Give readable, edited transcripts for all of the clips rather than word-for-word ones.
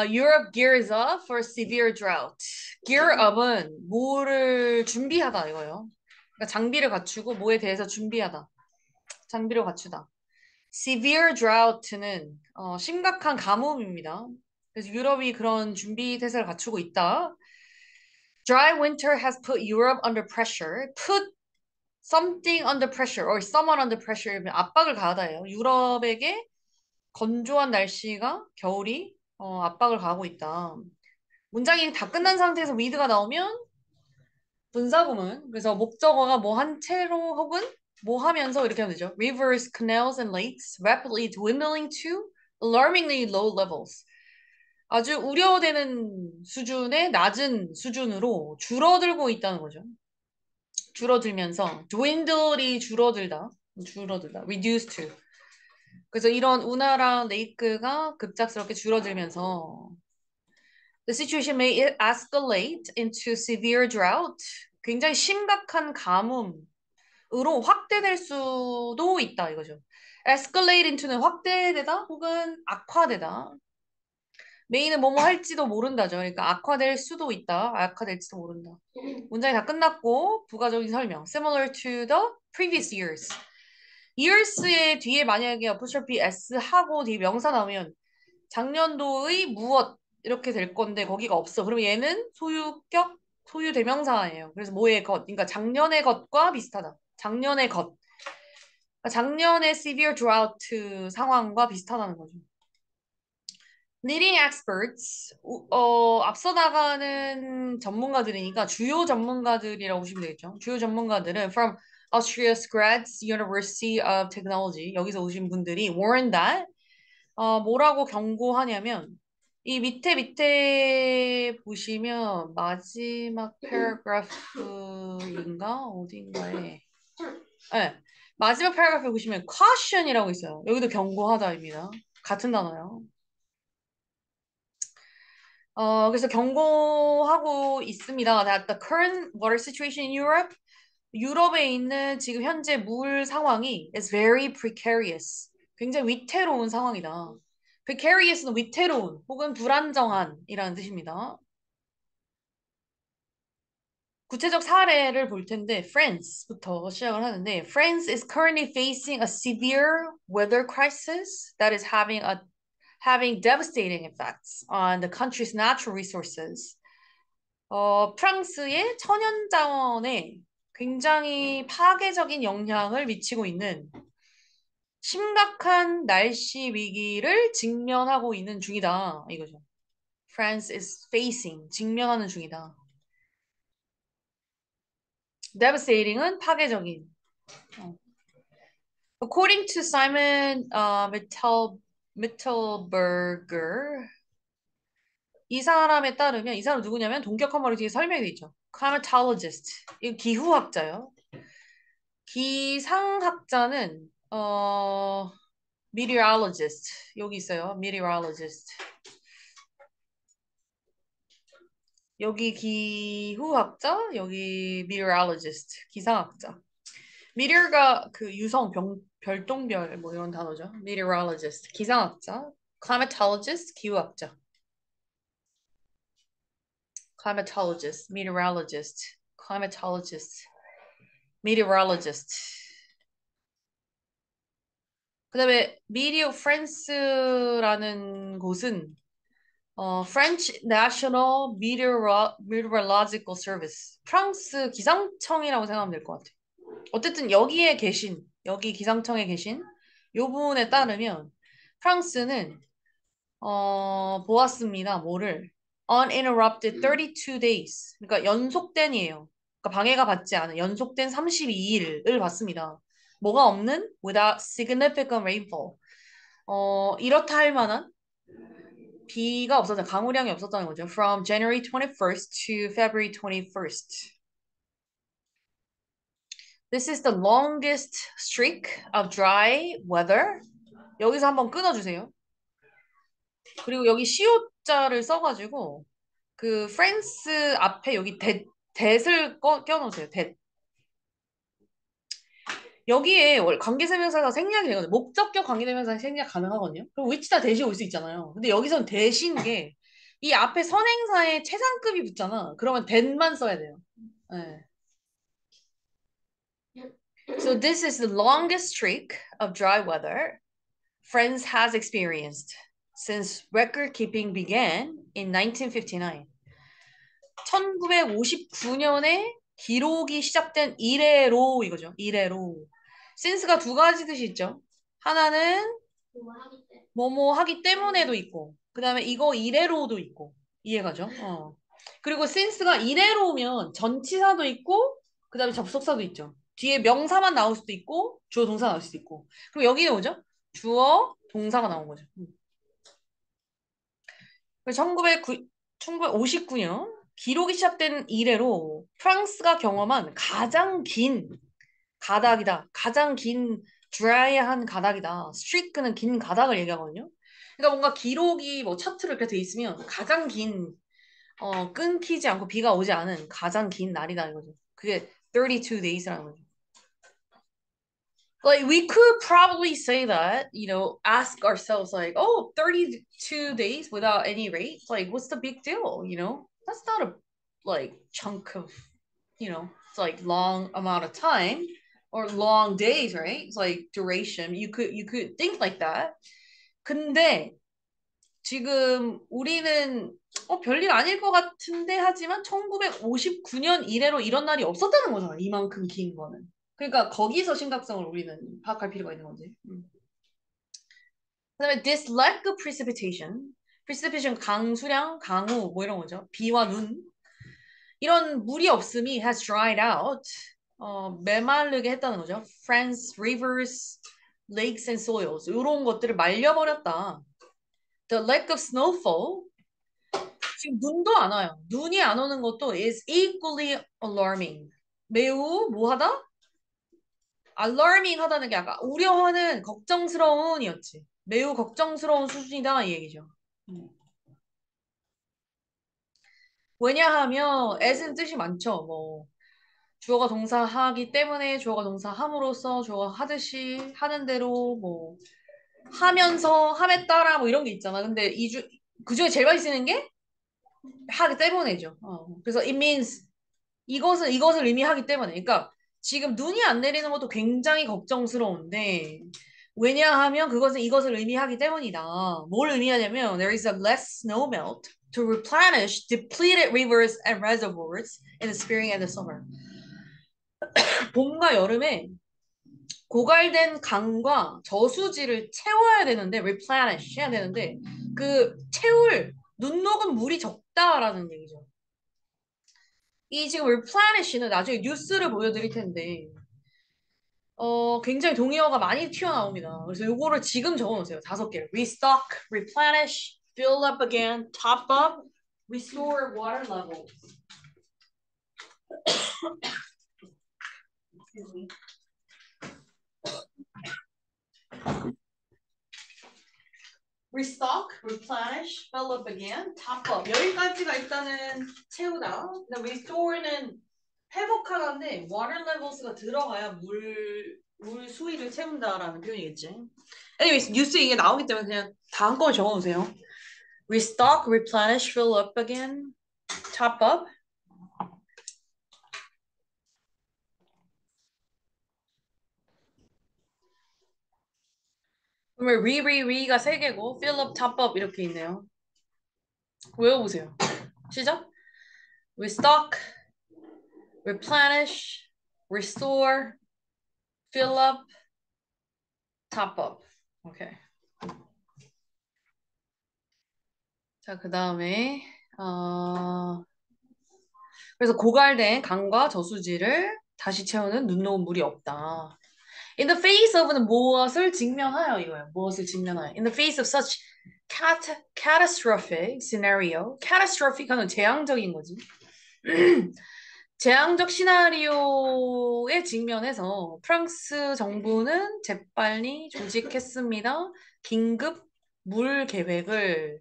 Europe gears up for severe drought. Gear up은 뭐를 준비하다 이거예요. 그러니까 장비를 갖추고 뭐에 대해서 준비하다. 장비를 갖추다. Severe drought는 심각한 가뭄입니다. 그래서 유럽이 그런 준비 태세를 갖추고 있다. Dry winter has put Europe under pressure. Put something under pressure or someone under pressure. 압박을 가하다예요. 유럽에게 건조한 날씨가 겨울이 압박을 가하고 있다. 문장이 다 끝난 상태에서 with가 나오면 분사구문. 그래서 목적어가 뭐 한 채로 혹은 뭐 하면서 이렇게 하면 되죠. Rivers, canals, and lakes rapidly dwindling to alarmingly low levels. 아주 우려되는 수준의 낮은 수준으로 줄어들고 있다는 거죠. 줄어들면서 dwindle이 줄어들다, reduce to. 그래서 이런 운하랑 레이크가 급작스럽게 줄어들면서 the situation may escalate into severe drought. 굉장히 심각한 가뭄으로 확대될 수도 있다 이거죠. escalate into는 확대되다 혹은 악화되다. 메인은 뭐뭐 할지도 모른다죠. 그러니까 악화될 수도 있다. 악화될지도 모른다. 문장이 다 끝났고 부가적인 설명. Similar to the previous years. years의 뒤에 만약에 apostrophe s 하고 뒤에 명사 나오면 작년도의 무엇 이렇게 될 건데 거기가 없어. 그럼 얘는 소유격 소유 대명사예요. 그래서 뭐의 것, 그러니까 작년의 것과 비슷하다. 작년의 것. 그러니까 작년의 severe drought 상황과 비슷하다는 거죠. Leading experts, 앞서 나가는 전문가들이니까 주요 전문가들이라고 보시면 되겠죠. 주요 전문가들은 from Austria's Graz University of Technology 여기서 오신 분들이 warn that 뭐라고 경고하냐면 이 밑에 보시면 마지막 패러그래프인가 어딘가에 네, 마지막 패러그래프에 보시면 caution이라고 있어요. 여기도 경고하다입니다. 같은 단어요. 그래서 경고하고 있습니다. That the current water situation in Europe, 유럽에 있는 지금 현재 물 상황이 is very precarious. 굉장히 위태로운 상황이다. precarious는 위태로운 혹은 불안정한이라는 뜻입니다. 구체적 사례를 볼 텐데 France부터 시작을 하는데 France is currently facing a severe weather crisis that is having devastating effects on the country's natural resources. 프랑스의 천연 자원에 굉장히 파괴적인 영향을 미치고 있는 심각한 날씨 위기를 직면하고 있는 중이다. 이거죠. France is facing, 직면하는 중이다. devastating은 파괴적인. 어. According to Simon Mittelberger, 이 사람에 따르면 이 사람 누구냐면 동격 한마리 뒤에 설명이 돼 있죠. climatologist, 이 기후학자요. 기상학자는 meteorologist 여기 있어요. meteorologist 여기 기후학자 여기 meteorologist 기상학자. meteor가 그 유성 별똥별 뭐 이런 단어죠. meteorologist 기상학자. climatologist 기후학자. climatologist meteorologist climatologist meteorologist. 그다음에 미디어 프랑스라는 곳은 French National Meteorological Service 프랑스 기상청이라고 생각하면 될 것 같아요. 어쨌든 여기 기상청에 계신 요 분에 따르면 프랑스는 보았습니다. 뭐를 uninterrupted 32 days 그러니까 연속된이에요. 그러니까 방해가 받지 않은 연속된 32일을 봤습니다. 뭐가 없는 without significant rainfall. 이렇다 할 만한 비가 없었다. 강우량이 없었다는 거죠. From January 21st to February 21st. This is the longest streak of dry weather. 여기서 한번 끊어주세요. 그리고 여기 시옷자를 써가지고 그 프랑스 앞에 여기 that을 껴놓으세요. that. 여기에 관계대명사가 생략이 되거든요. 목적격 관계대명사 생략 가능하거든요. 그럼 which 다 대신 올 수 있잖아요. 근데 여기선 대신 게 이 앞에 선행사에 최상급이 붙잖아. 그러면 than만 써야 돼요. 네. So this is the longest streak of dry weather France has experienced since record keeping began in 1959. 1959년에 기록이 시작된 이래로 이거죠. 이래로. since가 두 가지 뜻이 있죠. 하나는 뭐뭐 하기 때문에도 있고, 그 다음에 이거 이래로도 있고, 이해가죠? 그리고 since가 이래로면 전치사도 있고, 그 다음에 접속사도 있죠. 뒤에 명사만 나올 수도 있고, 주어 동사 나올 수도 있고. 그럼 여기는 뭐죠? 주어 동사가 나온 거죠. 1959년 기록이 시작된 이래로 프랑스가 경험한 가장 긴 가닥이다. 가장 긴 드라이한 가닥이다. 스트리크는 긴 가닥을 얘기하거든요. 그러니까 뭔가 기록이 뭐 차트로 이렇게 돼 있으면 가장 긴 끊기지 않고 비가 오지 않은 가장 긴 날이다 이거죠. 그게 32 days라는 거죠. Like we could probably say that, ask ourselves like, oh, 32 days without any rate, like what's the big deal? That's not a like chunk of, it's like long amount of time or long days, right? It's like duration. You could think like that. 근데 지금 우리는 별일 아닐 것 같은데 하지만 1959년 이래로 이런 날이 없었다는 거잖아. 이만큼 긴 거는. 그러니까 거기서 심각성을 우리는 파악할 필요가 있는 거지. 그다음에 this lack of precipitation, precipitation 강수량, 강우 뭐 이런 거죠. 비와 눈 이런 물이 없음이 has dried out, 메마르게 했다는 거죠. France rivers, lakes and soils 이런 것들을 말려버렸다. The lack of snowfall, 지금 눈도 안 와요. 눈이 안 오는 것도 is equally alarming. 매우 뭐하다? alarming 하다는 게 아까 우려하는 걱정스러운이었지. 매우 걱정스러운 수준이다 이 얘기죠. 왜냐하면 as는 뜻이 많죠. 뭐 주어가 동사하기 때문에 주어가 동사함으로써 주어가 하듯이 하는 대로 뭐 하면서 함에 따라 뭐 이런 게 있잖아. 근데 그중에 제일 많이 쓰는 게 하기 때문에죠. 그래서 it means 이것을 의미하기 때문에. 그러니까 지금 눈이 안 내리는 것도 굉장히 걱정스러운데 왜냐하면 그것은 이것을 의미하기 때문이다. 뭘 의미하냐면 there is a less snow melt to replenish depleted rivers and reservoirs in the spring and the summer. 봄과 여름에 고갈된 강과 저수지를 채워야 되는데 replenish 해야 되는데 그 채울 눈 녹은 물이 적다라는 얘기죠. 이 지금 replenish는 나중에 뉴스를 보여드릴 텐데 굉장히 동의어가 많이 튀어나옵니다. 그래서 요거를 지금 적어놓으세요. 5개를. restock, replenish, fill up again, top up, restore water level. restock, replenish, fill up again, top up. 여기까지가 일단은 채우다. 근데 restore는 회복하다인데 water levels가 들어가야 물 수위를 채운다라는 표현이겠지. anyways, 뉴스에 이게 나오기 때문에 그냥 다 한꺼번에 적어놓으세요. restock, replenish, fill up again, top up. 그러면 re가 3개고 fill up, top up 이렇게 있네요. 외워보세요. 시작. restock, replenish, restore, fill up, top up. 오케이. 자, 그 다음에 그래서 고갈된 강과 저수지를 다시 채우는 눈 녹은 물이 없다. In the face of는 무엇을 직면하여 이거예요. 무엇을 직면하여. In the face of such catastrophic scenario. catastrophic 하는 재앙적인 거지. 재앙적 시나리오에 직면해서 프랑스 정부는 재빨리 조직했습니다. 긴급 물 계획을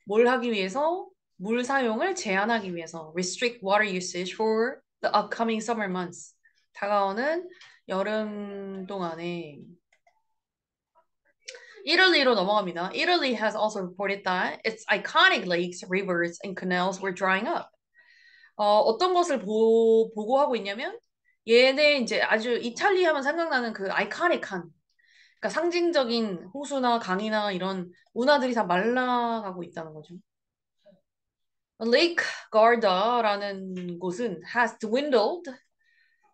뭘 하기 위해서? 물 사용을 제한하기 위해서 restrict water usage for the upcoming summer months. 다가오는 여름 동안에 Italy로 넘어갑니다. Italy has also reported that its iconic lakes, rivers, and canals were drying up. 어떤 것을 보고하고 있냐면 얘네 이제 아주 이탈리 하면 생각나는 그 아이카닉한 그러니까 상징적인 호수나 강이나 이런 운하들이 다 말라가고 있다는 거죠. Lake Garda라는 곳은 has dwindled.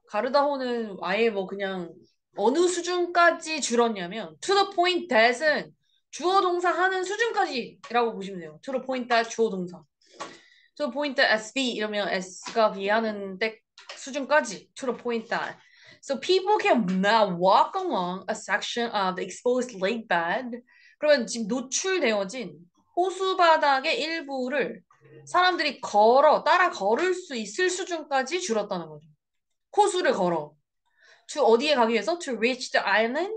가르다호는 아예 뭐 그냥 어느 수준까지 줄었냐면 to the point that은 주어 동사 하는 수준까지라고 보시면 돼요. to the point that 주어 동사. to the point that SB 이러면 S가 B하는 때 수준까지 to the point that. So people can now walk along a section of the exposed lake bed. 그러면 지금 노출되어진 호수 바닥의 일부를 사람들이 따라 걸을 수 있을 수준까지 줄었다는 거죠. 호수를 걸어. to 어디에 가기 위해서? to reach the island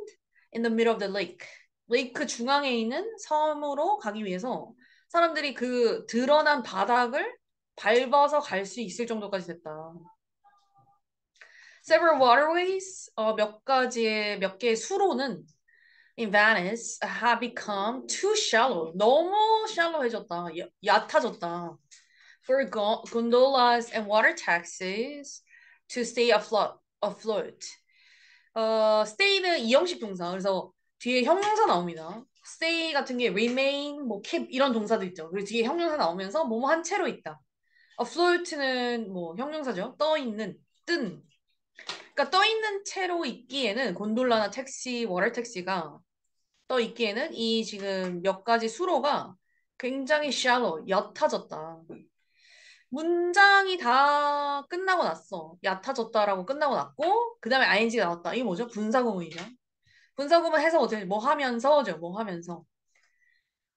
in the middle of the lake. 레이크 중앙에 있는 섬으로 가기 위해서 사람들이 그 드러난 바닥을 밟아서 갈 수 있을 정도까지 됐다. Several waterways, 몇 개의 수로는 in Venice have become too shallow. 너무 shallow해졌다. 얕아졌다. For gondolas and water taxis to stay afloat. stay는 이형식 동사. 그래서 뒤에 형용사 나옵니다. stay 같은 게 remain, 뭐 keep 이런 동사도 있죠. 그리고 뒤에 형용사 나오면서 뭐뭐 한 채로 있다. afloat는 뭐 형용사죠. 떠 있는, 뜬. 그러니까 떠 있는 채로 있기에는 곤돌라나 택시, 워터 택시가 떠 있기에는 이 지금 몇 가지 수로가 굉장히 shallow, 옅어졌다. 문장이 다 끝나고 났어. 얕아졌다라고 끝나고 났고 그 다음에 ing가 나왔다. 이게 뭐죠? 분사구문이죠. 분사구문 해석 어떻게 뭐 하면서죠. 뭐 하면서.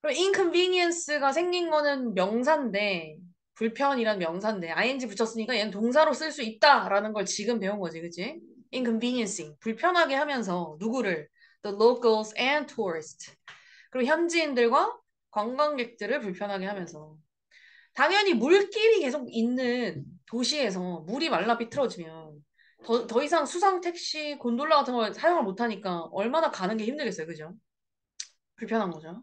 그럼 inconvenience가 생긴 거는 명사인데 불편이란 명사인데 ing 붙였으니까 얘는 동사로 쓸 수 있다라는 걸 지금 배운 거지. 그치? inconveniencing. 불편하게 하면서 누구를? The locals and tourists. 그리고 현지인들과 관광객들을 불편하게 하면서. 당연히 물길이 계속 있는 도시에서 물이 말라 비틀어지면 더 이상 수상 택시, 곤돌라 같은 걸 사용을 못하니까 얼마나 가는 게 힘들겠어요. 그죠? 불편한 거죠.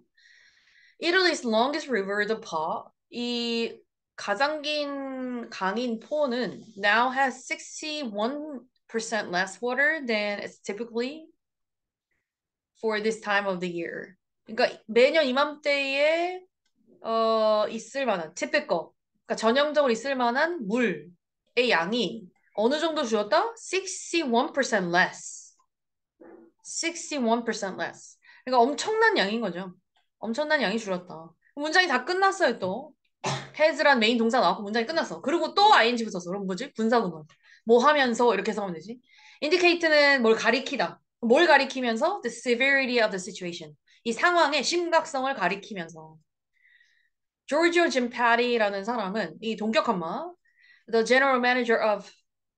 Italy's longest river, the Po, 이 가장 긴 강인 포는 now has 61% less water than it's typically for this time of the year. 그러니까 매년 이맘때에 있을 만한 typical, 그러니까 전형적으로 있을 만한 물의 양이 어느 정도 줄었다? 61% less. 61% less. 그러니까 엄청난 양인 거죠. 엄청난 양이 줄었다. 문장이 다 끝났어요, 또. has란 메인 동사 나왔고 문장이 끝났어. 그리고 또 ing 붙었어. 그럼 뭐지? 분사구문. 뭐 하면서 이렇게 해석하면 되지. indicate는 뭘 가리키다. 뭘 가리키면서? The severity of the situation. 이 상황의 심각성을 가리키면서. 조지오 짐파리라는 사람은 이 동격한마 the general manager of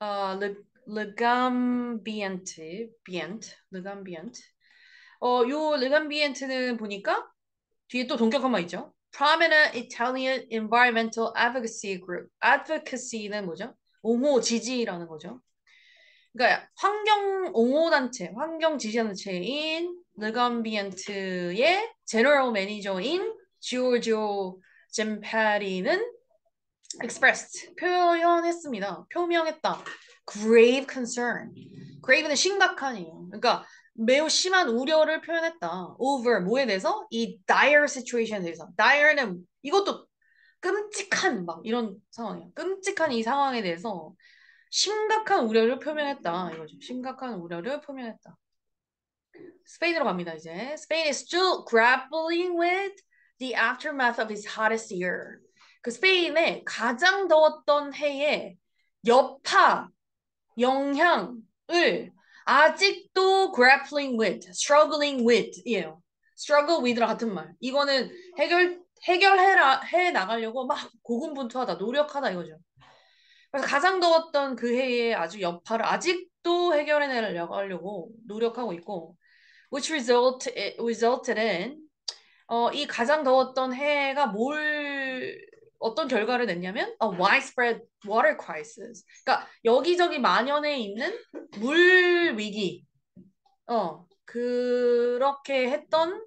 Le Gambient, Le Gambient. 요 Le Gambient는 보니까 뒤에 또 동격한마 있죠. Prominent Italian Environmental Advocacy Group. Advocacy는 뭐죠? 옹호 지지라는 거죠. 그러니까 환경 옹호 단체, 환경 지지 단체인 르감비엔트의 제너럴 매니저인 지오지오 잼파리는 expressed 표현했습니다. 표명했다. grave concern. grave는 심각한이에요. 그러니까 매우 심한 우려를 표현했다. over 뭐에 대해서? 이 dire situation에 대해서. dire는 이것도 끔찍한 막 이런 상황이에요. 끔찍한 이 상황에 대해서 심각한 우려를 표명했다. 이거죠. 심각한 우려를 표명했다. 스페인으로 갑니다, 이제. Spain is still grappling with the aftermath of its hottest year. 그 스페인의 가장 더웠던 해의 여파, 영향을 아직도 grappling with, struggling with 이에요. struggle with랑 같은 말. 이거는 해 나가려고 막 고군분투하다, 노력하다 이거죠. 그래서 가장 더웠던 그 해의 아주 여파를 아직도 해결해내려고 하려고 노력하고 있고, which resulted in 이 가장 더웠던 해가 어떤 결과를 냈냐면 a widespread water crisis. 그러니까 여기저기 만연해 있는 물 위기. 그렇게 했던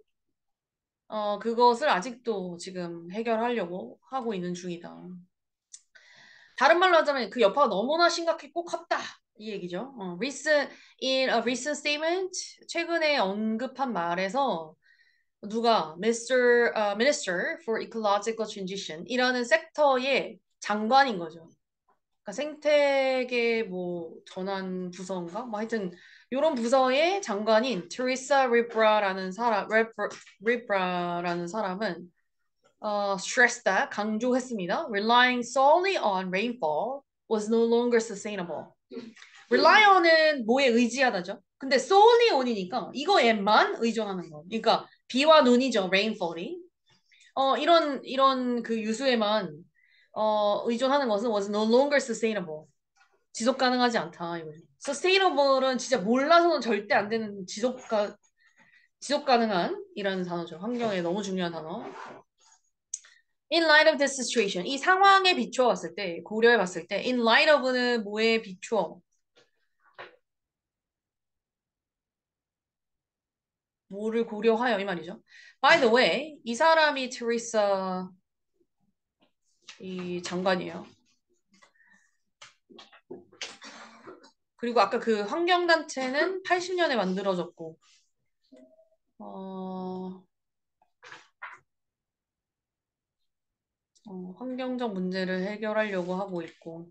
그것을 아직도 지금 해결하려고 하고 있는 중이다. 다른 말로 하자면 그 여파가 너무나 심각했고 컸다. 이 얘기죠. In a recent statement, 최근에 언급한 말에서 누가 Minister for Ecological Transition 이라는 섹터의 장관인 거죠. 그러니까 생태계 뭐 전환 부서인가? 뭐 하여튼 이런 부서의 장관인 테레사 리브라라는 사람은 stressed that 강조했습니다. Relying solely on rainfall was no longer sustainable. rely on은 뭐에 의지하다죠? 근데 solely on이니까 이거에만 의존하는 거. 그러니까 비와 눈이죠, rainfall이. 이런 그 유수에만 의존하는 것은 was no longer sustainable. 지속 가능하지 않다 이거죠. sustainable은 진짜 몰라서는 절대 안 되는 지속 가능한이라는 단어죠. 환경에 너무 중요한 단어. In light of this situation, 이 상황에 비추어 봤을 때, 고려해 봤을 때, in light of는 뭐에 비추어? 뭐를 고려하여 이 말이죠. By the way, 이 사람이 테레사 이 장관이에요. 그리고 아까 그 환경단체는 80년에 만들어졌고, 환경적 문제를 해결하려고 하고 있고,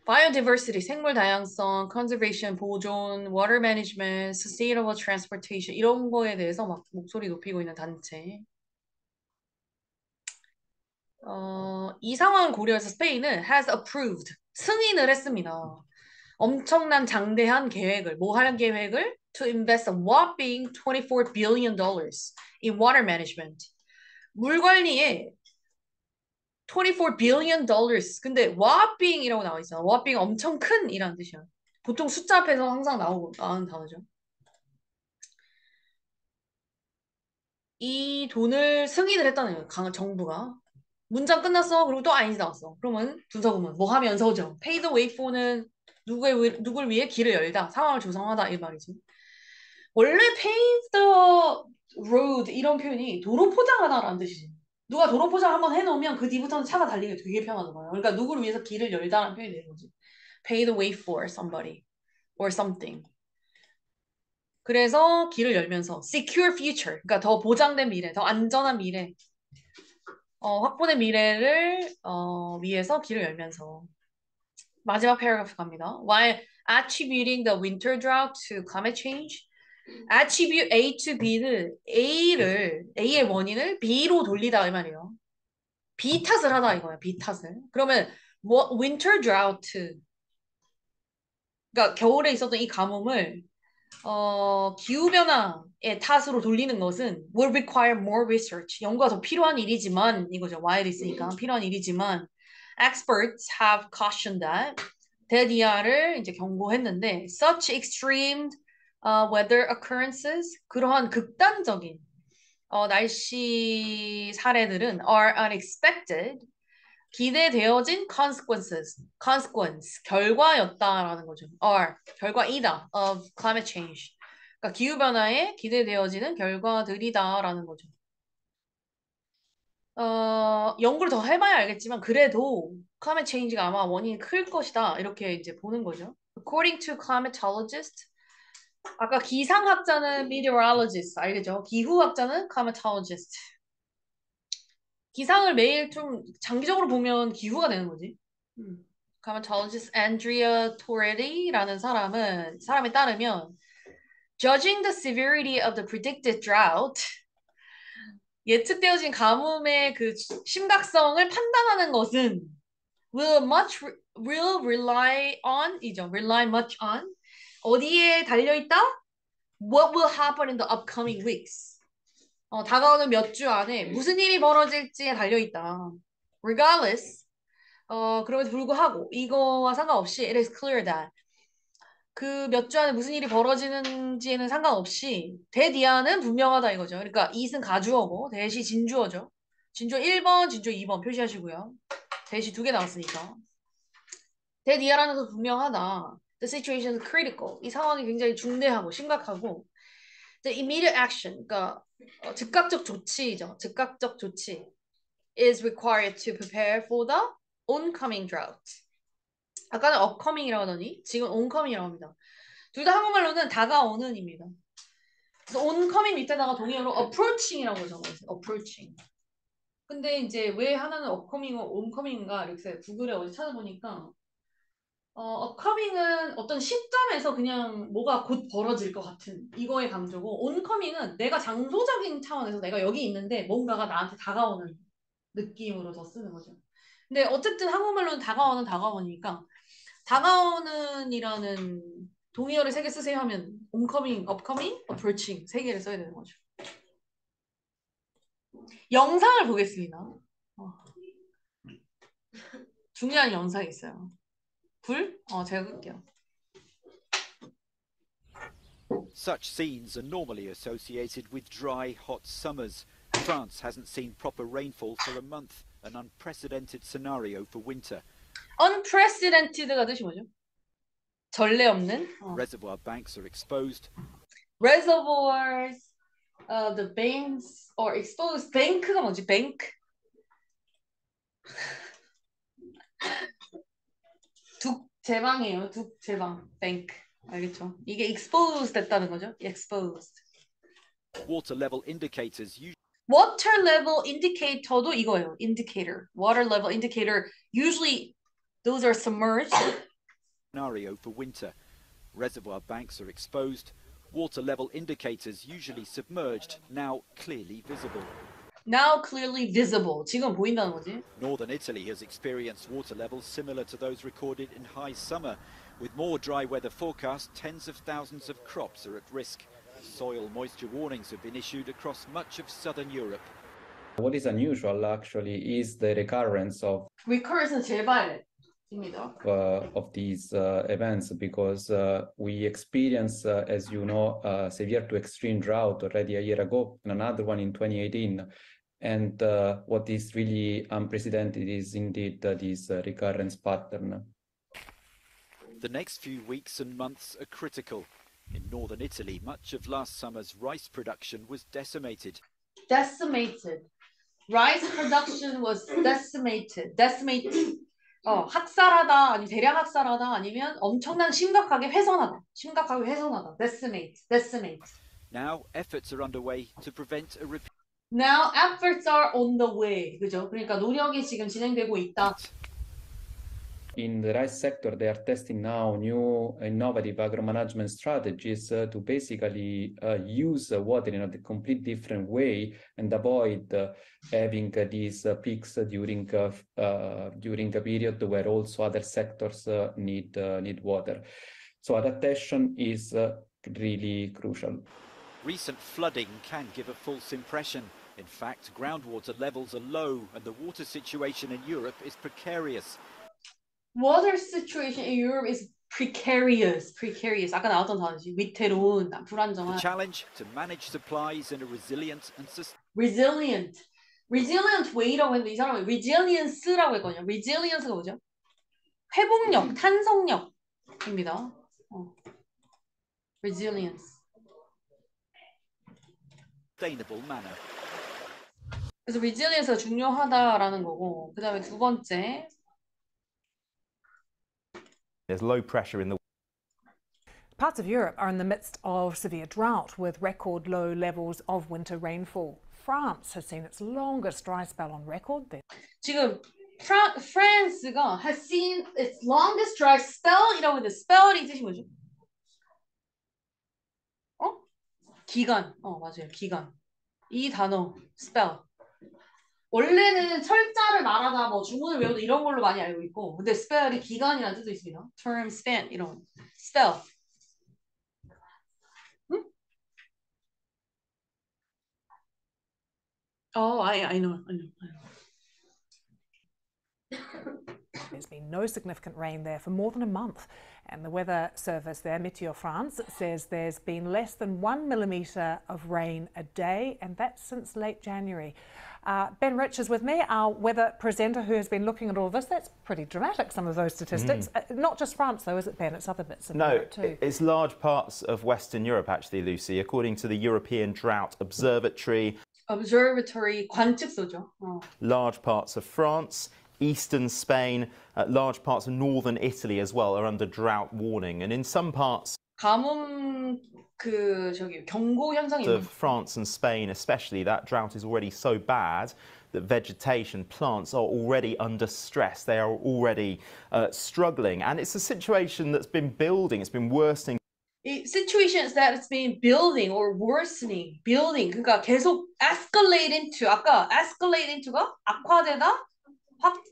biodiversity, 생물 다양성, conservation, 보존, water management, sustainable transportation 이런 거에 대해서 막 목소리 높이고 있는 단체. 이 상황을 고려해서 스페인은 has approved, 승인을 했습니다. 엄청난 장대한 계획을, 뭐 할 계획을? To invest a whopping $24 billion in water management. 물 관리에 $24 billion. 근데 whopping이라고 나와 있어. whopping 엄청 큰 이라는 뜻이야. 보통 숫자 앞에서 항상 나오는 단어죠. 이 돈을 승인을 했다는 거예요. 정부가. 문장 끝났어. 그리고 또 아닌지 나왔어. 그러면 분서구문 뭐 하면서죠. Pay the way for는 누굴 위해 길을 열다. 상황을 조성하다 이 말이지. 원래 pave the road 이런 표현이 도로 포장하다라는 뜻이지. 누가 도로 포장 한번 해놓으면 그 뒤부터는 차가 달리기 되게 편하잖아요. 그러니까 누구를 위해서 길을 열다라는 표현이 되는 거지. Pay the way for somebody or something. 그래서 길을 열면서 secure future, 그러니까 더 보장된 미래, 더 안전한 미래, 확보된 미래를 위해서 길을 열면서 마지막 패러그래프 갑니다. While attributing the winter drought to climate change, attribute A to B를 A의 원인을 B로 돌리다 이 말이에요. B 탓을 하다 이거야. B 탓을. 그러면 뭐 winter drought, 그러니까 겨울에 있었던 이 가뭄을 기후변화의 탓으로 돌리는 것은 will require more research. 연구가 더 필요한 일이지만, 이거죠. while 있으니까 필요한 일이지만, experts have cautioned that, 대디아를 이제 경고했는데, such extreme weather occurrences, 그러한 극단적인 날씨 사례들은 are unexpected, 기대되어진 결과였다라는 거죠. 결과이다 of climate change. 그러니까 기후변화에 기대되어지는 결과들이다라는 거죠. 연구를 더 해봐야 알겠지만 그래도 climate change가 아마 원인이 클 것이다 이렇게 이제 보는 거죠. According to climatologist, 아까 기상학자는 meteorologist 알겠죠? 기후학자는 climatologist. 기상을 매일 좀 장기적으로 보면 기후가 되는 거지. climatologist Andrea Toretti라는 사람에 따르면 judging the severity of the predicted drought, 예측되어진 가뭄의 그 심각성을 판단하는 것은 will rely on 이죠. rely much on 어디에 달려있다? What will happen in the upcoming weeks? 다가오는 몇 주 안에 무슨 일이 벌어질지에 달려있다. Regardless, 그럼에도 불구하고 이거와 상관없이 it is clear that 그 몇 주 안에 무슨 일이 벌어지는지에는 상관없이 대디아는 분명하다 이거죠. 그러니까 it은 가주어고 대시 진주어죠. 진조 1번, 진조 2번 표시하시고요. 대시 2개 나왔으니까. That year라는 거 분명하다. The situation is critical. 이 상황이 굉장히 중대하고 심각하고. The immediate action, 그러니까 즉각적 조치죠. 즉각적 조치 is required to prepare for the oncoming drought. 아까는 upcoming이라고 하더니 지금 oncoming이라고 합니다. 둘 다 한국말로는 다가오는입니다. 그래서 oncoming 밑에다가 동의어로 approaching이라고 적어있어요. approaching. 근데 이제 왜 하나는 upcoming과 oncoming인가 이렇게 구글에 어디 찾아보니까 upcoming은 어떤 시점에서 그냥 뭐가 곧 벌어질 것 같은 이거의 강조고 oncoming은 내가 장소적인 차원에서 내가 여기 있는데 뭔가가 나한테 다가오는 느낌으로 더 쓰는 거죠. 근데 어쨌든 한국말로는 다가오니까 다가오는이라는 동의어를 3개 쓰세요 하면 oncoming, upcoming, approaching 3개를 써야 되는 거죠. 영상을 보겠습니다. 중요한 영상이 있어요. 불? 제가 끌게요. Such scenes are normally associated with dry, hot summers. France hasn't seen proper rainfall for a month, an unprecedented scenario for winter. unprecedented가 뜻이 뭐죠? 전례 없는? Reservoir banks are exposed. Reservoirs, the banks are exposed. bank가 뭐지? bank? 둑제방이에요. 둑제방. bank. 알겠죠? 이게 exposed 됐다는 거죠? exposed. Water level indicators water level indicator도 이거예요. indicator. water level indicator. Usually those are submerged. scenario for winter. Reservoir banks are exposed. Water level indicators usually submerged, now clearly visible. Now clearly visible. 지금 보인다는 거지. Northern Italy has experienced water levels similar to those recorded in high summer. With more dry weather forecast, tens of thousands of crops are at risk. Soil moisture warnings have been issued across much of southern Europe. What is unusual actually is the recurrence of these events, because we experienced, as you know, severe to extreme drought already a year ago, and another one in 2018. And what is really unprecedented is indeed this recurrence pattern. The next few weeks and months are critical. In northern Italy, much of last summer's rice production was decimated. Decimated. Rice production was decimated. Decimated. 학살하다, 아니 대량 학살하다, 아니면 엄청난 심각하게 훼손하다. 심각하게 훼손하다. Decimate. Decimate. Now efforts are underway to prevent a repeat. Now efforts are on the way. 그죠? 그러니까 노력이 지금 진행되고 있다. In the rice sector, they are testing now new innovative agro-management strategies to basically use water in a complete different way and avoid having these peaks during a period where also other sectors need water. So adaptation is really crucial. Recent flooding can give a false impression. In fact, groundwater levels are low and the water situation in Europe is precarious. Water situation in Europe is precarious. Precarious. 아까 나왔던 단어지. 위태로운, 불안정한. The challenge to manage supplies in a resilient and resilient. resilient way라고 했는데 이 사람은 resilience라고 했거든요. resilience가 뭐죠? 회복력, 탄성력입니다. resilience. sustainable manner. 그래서 resilience가 중요하다라는 거고, 그 다음에 두 번째. There's low pressure in the Parts of Europe are in the midst of severe drought with record low levels of winter rainfall. France has seen its longest dry spell on record. 지금 France가 has seen its longest dry spell이라고 했는데 spell이 뜻이 뭐죠? 기간. 맞아요. 기간. 이 단어 spell. 원래는 철자를 말하다 뭐 주문을 외우다 이런 걸로 많이 알고 있고, 근데 spell이 기간이라는 뜻도 있습니다. term, span 이런 spell. 응? I know. There's been no significant rain there for more than a month, And the weather service there, Météo France, says there's been less than 1 millimetre of rain a day, and that's since late January. Ben Rich is with me, our weather presenter, who has been looking at all of this. That's pretty dramatic, some of those statistics. Not just France, though, is it, Ben? It's other bits of Europe too. It's large parts of Western Europe, actually, Lucy. According to the European Drought Observatory, 관측소죠. large parts of France, eastern Spain, large parts of northern Italy as well are under drought warning. And in some parts 가뭄 경고 현상이 있는 of France and Spain especially, that drought is already so bad that vegetation, plants are already under stress. They are already struggling. And it's a situation that's been building, it's been worsening. situations that it's been building or worsening, building. 그러니까 계속 escalate into, 아까 escalate into가 악화되다,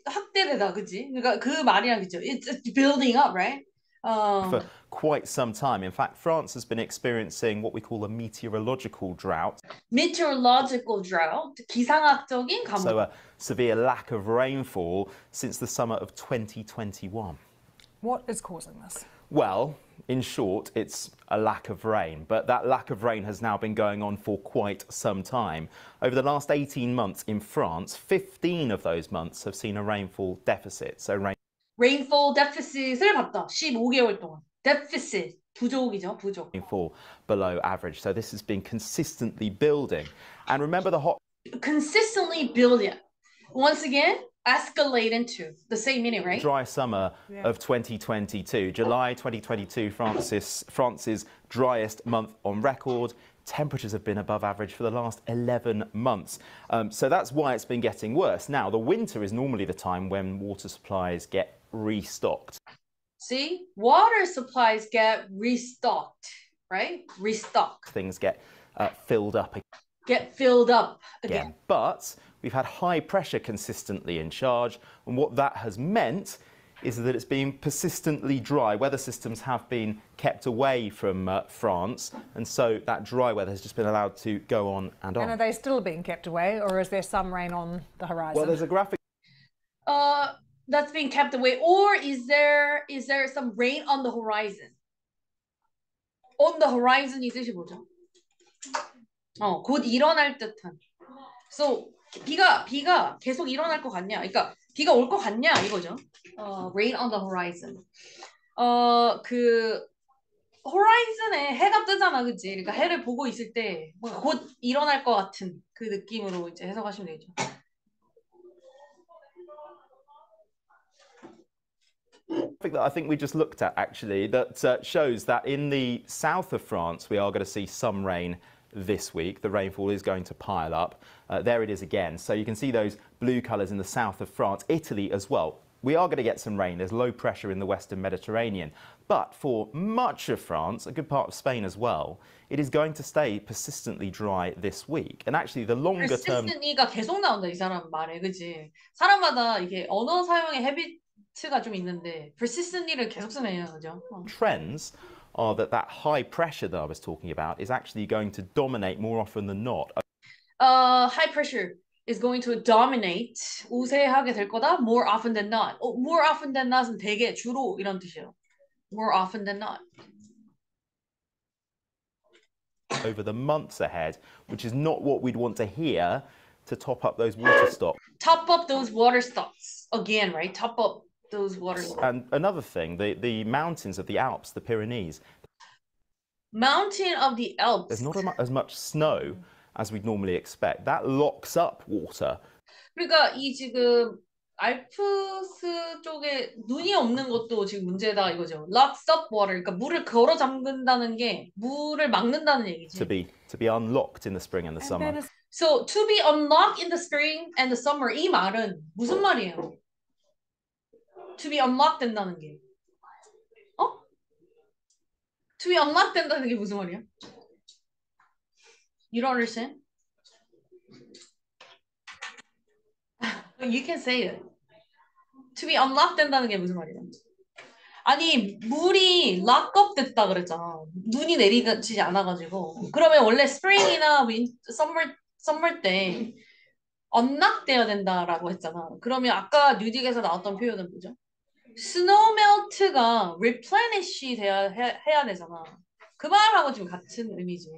확대되다, 그치? 그러니까 그 말이랑 그죠? It's building up, right? For quite some time. In fact, France has been experiencing what we call a meteorological drought. Meteorological drought, 기상학적인 가뭄. So a severe lack of rainfall since the summer of 2021. What is causing this? Well, in short, it's a lack of rain, but that lack of rain has now been going on for quite some time. Over the last 18 months in France, 15 of those months have seen a rainfall deficit. So rainfall deficit을 봤다. 15개월 동안. deficit, 부족이죠, 부족. rainfall below average. So this has been consistently building. And remember the hot... consistently building. Once again, escalate into the same meaning, right? dry summer of 2022. July 2022, France's driest month on record. Temperatures have been above average for the last 11 months. So that's why it's been getting worse. Now, the winter is normally the time when water supplies get restocked. See, water supplies get restocked, right? Restock. Things get filled up Get filled up again. But we've had high pressure consistently in charge, and what that has meant is that it's been persistently dry. Weather systems have been kept away from France, and so that dry weather has just been allowed to go on and on. And are they still being kept away, or is there some rain on the horizon? Well, there's a graphic That's being kept away, or is there some rain on the horizon? On the horizon이 뜻이 뭐죠? 곧 일어날 듯한. So 비가 계속 일어날 것 같냐? 그러니까 비가 올 것 같냐 이거죠. Rain on the horizon. 그 horizon에 해가 뜨잖아, 그치? 그러니까 해를 보고 있을 때 곧 일어날 것 같은 그 느낌으로 이제 해석하시면 되죠. that I think we just looked at actually that shows that in the south of France we are going to see some rain this week. The rainfall is going to pile up. There it is again. So you can see those blue colours in the south of France, Italy as well. We are going to get some rain. There's low pressure in the western Mediterranean. But for much of France, a good part of Spain as well, it is going to stay persistently dry this week. And actually the longer term... persistently가 계속 나온다, 이 사람 말에, 그치? 사람마다 이게 언어 사용의 헤비트가 좀 있는데 persistently를 계속 쓰네요, 그죠? trends are that high pressure that I was talking about is actually going to dominate more often than not. High pressure is going to dominate, 우세하게 될 거다, more often than not. More often than not은 되게, 주로 이런 뜻이에요. More often than not. Over the months ahead, which is not what we'd want to hear to top up those water stocks. Top up those water stocks. Again, right? Top up those water stocks. And another thing, the mountains of the Alps, the Pyrenees. Mountain of the Alps. There's not as much snow as we'd normally expect. That locks up water. 그러니까 이 지금 알프스 쪽에 눈이 없는 것도 지금 문제다 이거죠. Locks up water. 그러니까 물을 걸어 잠근다는 게 물을 막는다는 얘기지. To be unlocked in the spring and the summer. So to be unlocked in the spring and the summer, 이 말은 무슨 말이에요? To be unlocked 된다는 게. To be unlocked 된다는 게 무슨 말이야? You don't understand? You can say it. To be unlocked 된다는 게 무슨 말이야? 아니, 물이 lock up 됐다 그랬잖아. 눈이 내리지 않아가지고. 그러면 원래 spring이나 summer 때 unlock 돼야 된다라고 했잖아. 그러면 아까 뉴딕에서 나왔던 표현은 뭐죠? 스노우멜트가 replenish 해야 되잖아. 그 말하고 지금 같은 의미지.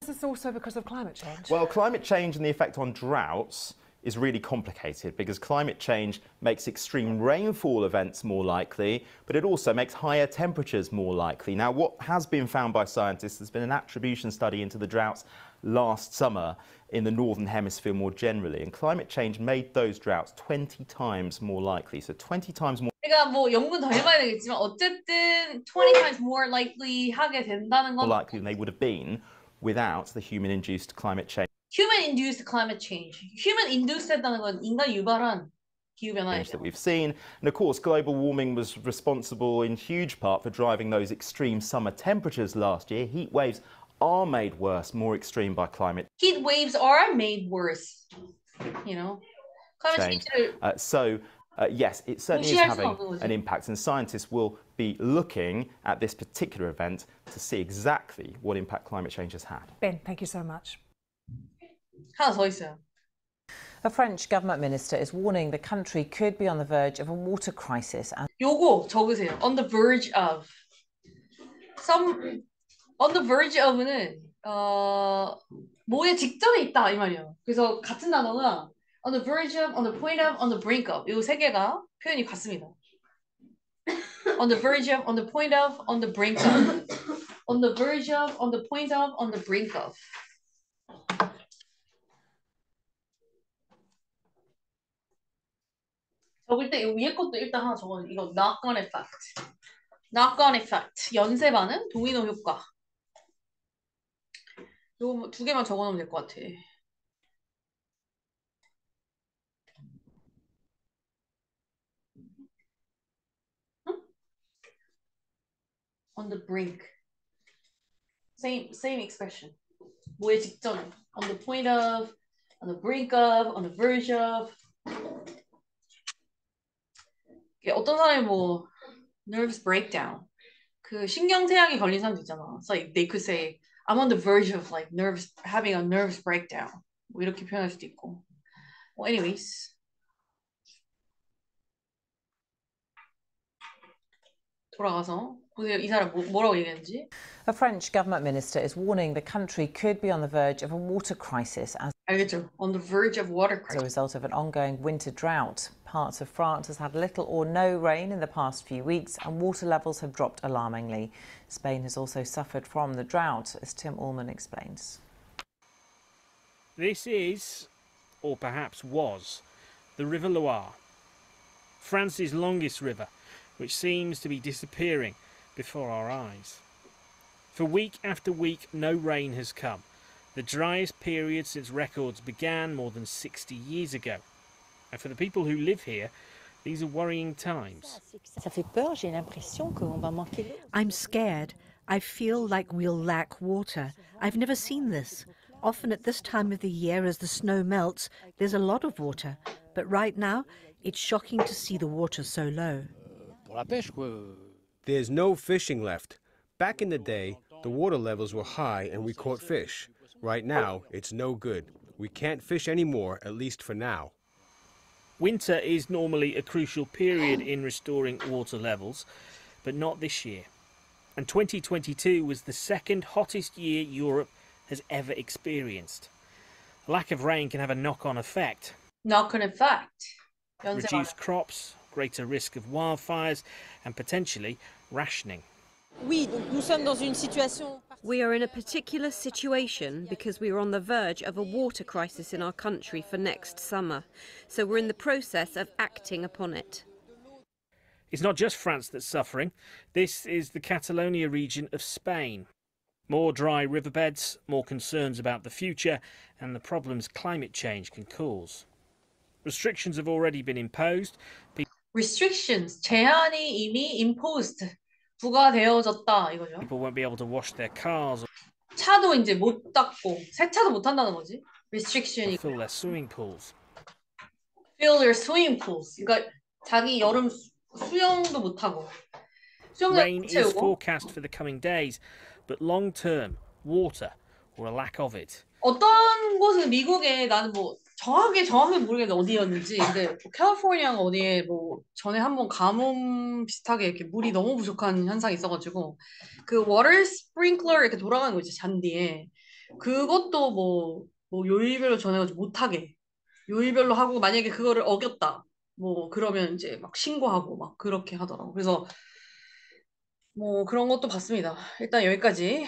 Is this also because of climate change? Well, climate change and the effect on droughts is really complicated because climate change makes extreme rainfall events more likely, but it also makes higher temperatures more likely. Now, what has been found by scientists, there's been an attribution study into the droughts last summer in the Northern Hemisphere more generally, and climate change made those droughts 20 times more likely, so 20 times more 그러니까 뭐 연구 더 해봐야 되겠지만 어쨌든 20 times more likely 하게 된다는 건 likely than they would have been without the human-induced climate change. human-induced climate change. human-induced 했다는 건 인간 유발한 기후변화예요. That we've seen. And of course, global warming was responsible in huge part for driving those extreme summer temperatures last year. Heat waves are made worse, more extreme by climate Heat waves are made worse. You know, climate change. Yes, it certainly is having an impact, and scientists will be looking at this particular event to see exactly what impact climate change has had. Ben, thank you so much. 하나 더 있어요. A French government minister is warning the country could be on the verge of a water crisis. 요거 적으세요. On the verge of. On the verge of는 뭐에 직전에 있다 이 말이에요. 그래서 같은 단어가 on the verge of, on the point of, on the brink of. 이 세 개가 표현이 같습니다. On the verge of, on the point of, on the brink of. On the verge of, on the point of, on the brink of. 적을 때 이 위에 것도 일단 하나 적어요. 이거 knock-on effect. knock-on effect. 연쇄 반응, 도미노 효과. 요거 두 개만 적어놓으면 될 것 같아. 응? On the brink. Same expression. 뭐에 직전에. On the point of, on the brink of, on the verge of. 어떤 사람이 뭐 nervous breakdown 그 신경쇠약이 걸린 사람도 있잖아. So like they could say I'm on the verge of like having a nervous breakdown. 뭐 이렇게 표현할 수도 있고. Well, anyways. 돌아가서 보세요. 이 사람 뭐라고 얘기했는지. A French government minister is warning the country could be on the verge of a water crisis as 알겠죠? On the verge of water crisis. a result of an ongoing winter drought. Parts of France has had little or no rain in the past few weeks and water levels have dropped alarmingly. Spain has also suffered from the drought, as Tim Allman explains. This is, or perhaps was, the River Loire, France's longest river, which seems to be disappearing before our eyes. For week after week, no rain has come, the driest period since records began more than 60 years ago. And for the people who live here, these are worrying times. I'm scared. I feel like we'll lack water. I've never seen this. Often at this time of the year, as the snow melts, there's a lot of water. But right now, it's shocking to see the water so low. There's no fishing left. Back in the day, the water levels were high and we caught fish. Right now, it's no good. We can't fish anymore, at least for now. Winter is normally a crucial period in restoring water levels, but not this year. And 2022 was the second hottest year Europe has ever experienced. A lack of rain can have a knock-on effect. Knock-on effect. Reduced crops, greater risk of wildfires, and potentially rationing. We are in a particular situation because we are on the verge of a water crisis in our country for next summer. So we're in the process of acting upon it. It's not just France that's suffering. This is the Catalonia region of Spain. More dry riverbeds, more concerns about the future, and the problems climate change can cause. Restrictions have already been imposed. Restrictions, 제한이 이미 imposed. 부과되어졌다 이거죠. People won't be able to wash their cars. 차도 이제 못 닦고 세차도 못 한다는 거지. Restriction이. Fill their swimming pools. Fill their swimming pools. 그러니까 자기 여름 수영도 못 하고. Rain is forecast for the coming days, but long term, water or a lack of it. 어떤 곳은 미국에 나는 뭐 정확히 모르겠는데 어디였는지. 근데 뭐 캘리포니아가 어디에 뭐 전에 한번 가뭄 비슷하게 이렇게 물이 너무 부족한 현상이 있어가지고 그 워터 스프링클러 이렇게 돌아가는 거 있지 잔디에. 그것도 뭐 요일별로 전해가지고 못하게 요일별로 하고 만약에 그거를 어겼다 뭐 그러면 이제 막 신고하고 막 그렇게 하더라고. 그래서 뭐 그런 것도 봤습니다. 일단 여기까지.